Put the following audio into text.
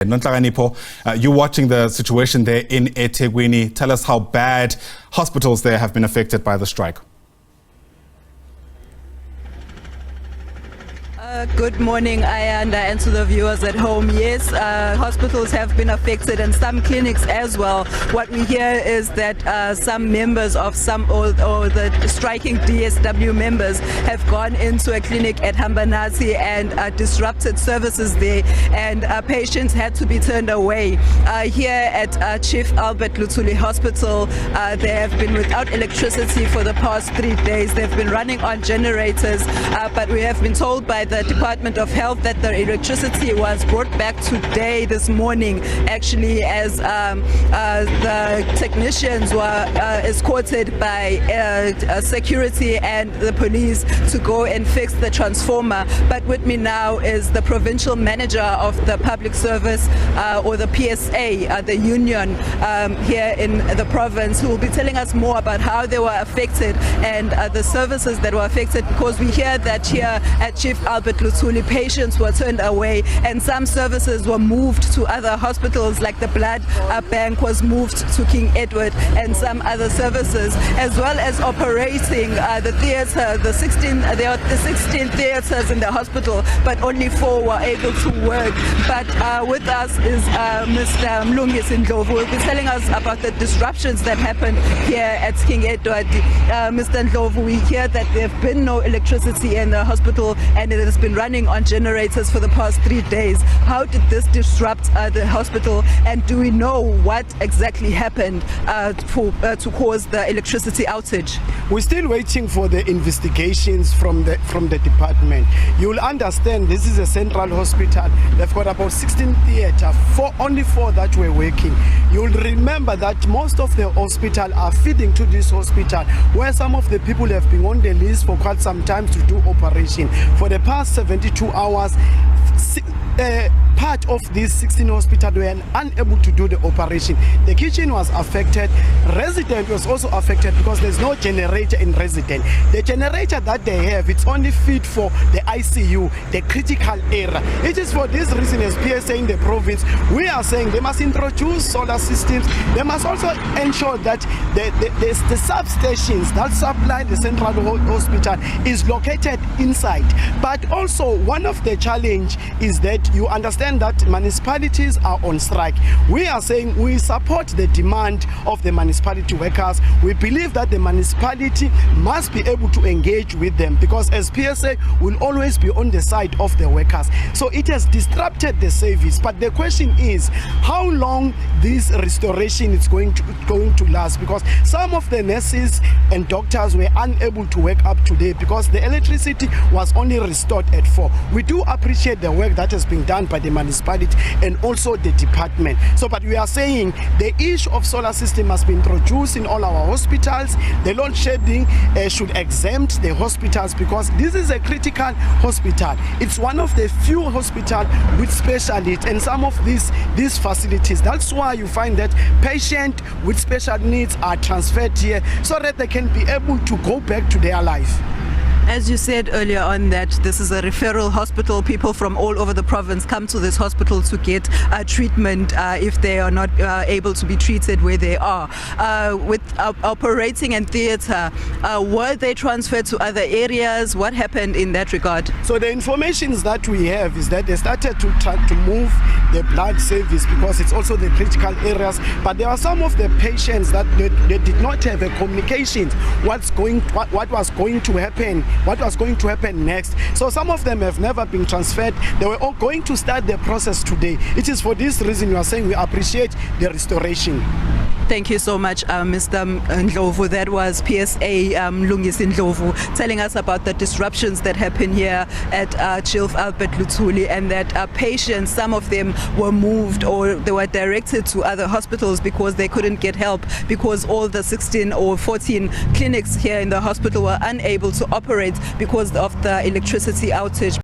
Nonhlakanipho, you're watching the situation there in eThekwini. Tell us how bad hospitals there have been affected by the strike. Good morning, Ayanda, and to the viewers at home. Yes, hospitals have been affected and some clinics as well. What we hear is that some members of or the striking DSW members have gone into a clinic at Hambanazi and disrupted services there, and patients had to be turned away. Here at Chief Albert Luthuli Hospital, they have been without electricity for the past 3 days. They've been running on generators, but we have been told by the Department of Health that the electricity was brought back today, this morning, actually, as the technicians were escorted by security and the police to go and fix the transformer. But with me now is the provincial manager of the public service, or the PSA, the union here in the province, who will be telling us more about how they were affected and the services that were affected, because we hear that here at Chief Albert Luthuli, patients were turned away and some services were moved to other hospitals, like the blood bank was moved to King Edward, and some other services, as well as operating the theatre. There are 16 theatres in the hospital, but only 4 were able to work. But with us is Mr. Nomhle Ngubane, who will be telling us about the disruptions that happened here at King Edward. Mr. Ngubane, we hear that there have been no electricity in the hospital and it has been running on generators for the past 3 days. How did this disrupt the hospital, and do we know what exactly happened to cause the electricity outage? We're still waiting for the investigations from the department. You'll understand this is a central hospital. They've got about 16 theatres, only 4 that were working. You'll remember that most of the hospital are feeding to this hospital, where some of the people have been on the list for quite some time to do operation. For the past 72 hours, part of this 16 hospital were unable to do the operation. The kitchen was affected. Resident was also affected because there's no generator in resident. The generator that they have, it's only fit for the ICU, the critical area. It is for this reason, as PSA in the province, we are saying they must introduce solar systems. They must also ensure that the substations that supply the central hospital is located inside. But also, one of the challenge is that you understand that municipalities are on strike. We are saying we support the demand of the municipality workers. We believe that the municipality must be able to engage with them, because as PSA will always be on the side of the workers. So it has disrupted the service. But the question is how long this restoration is going to last, because some of the nurses and doctors were unable to work up today because the electricity was only restored at 4. We do appreciate the work that has been done by the municipality and also the department. So, but we are saying the issue of solar system must be introduced in all our hospitals. The load shedding should exempt the hospitals, because this is a critical hospital. It's one of the few hospitals with specialists and some of these facilities. That's why you find that patients with special needs are transferred here so that they can be able to go back to their life. As you said earlier on, that this is a referral hospital. People from all over the province come to this hospital to get treatment if they are not able to be treated where they are. With operating and theatre, were they transferred to other areas? What happened in that regard? So the information that we have is that they started to try to move the blood service because it's also the critical areas. But there are some of the patients that they did not have a communication what was going to happen next. So some of them have never been transferred. They were all going to start the process today. It is for this reason we are saying we appreciate the restoration. Thank you so much, Mr. Ndlovu. That was PSA Nomhle Ngubane telling us about the disruptions that happen here at Chief Albert Luthuli, and that patients, some of them were moved or they were directed to other hospitals because they couldn't get help, because all the 16 or 14 clinics here in the hospital were unable to operate because of the electricity outage.